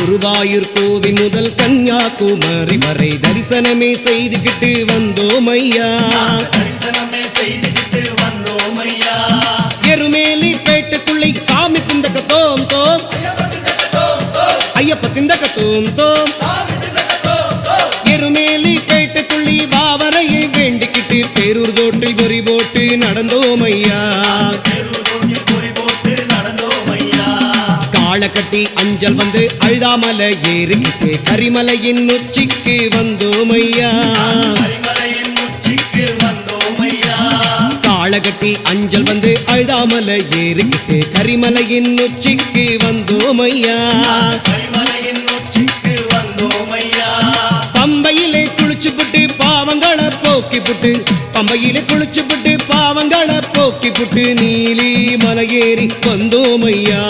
குருவாயூர் கோவில் முதல் கன்னியாகுமரி வரை தரிசனமே செய்துகிட்டு வந்தோம் ஐயா. எருமேலி பேட்டுக்குள்ளே சாமி திந்தக்க தோம் தோம், ஐயப்ப திந்தக்க தோம் தோம். எருமேலி பேட்டுக்குள்ளி பாவரையை வேண்டிக்கிட்டு பேரூர் தோட்டில் பொறி போட்டு நடந்தோம் ஐயா. காளக்கட்டி அஞ்சல் வந்து அழுதாமலை ஏறிக்கிட்டு கரிமலையின் உச்சிக்கு வந்தோம் ஐயா. காளக்கட்டி அஞ்சல் வந்து அழுதாமலை ஏறிக்கிட்டு கரிமலையின் உச்சிக்கு வந்தோம் ஐயா. பம்பையிலே குளிச்சு புட்டு பாவங்களை போக்கி புட்டு, பம்பையிலே குளிச்சு புட்டு பாவங்களை போக்கி புட்டு நீலி மலையேறி வந்தோம் ஐயா.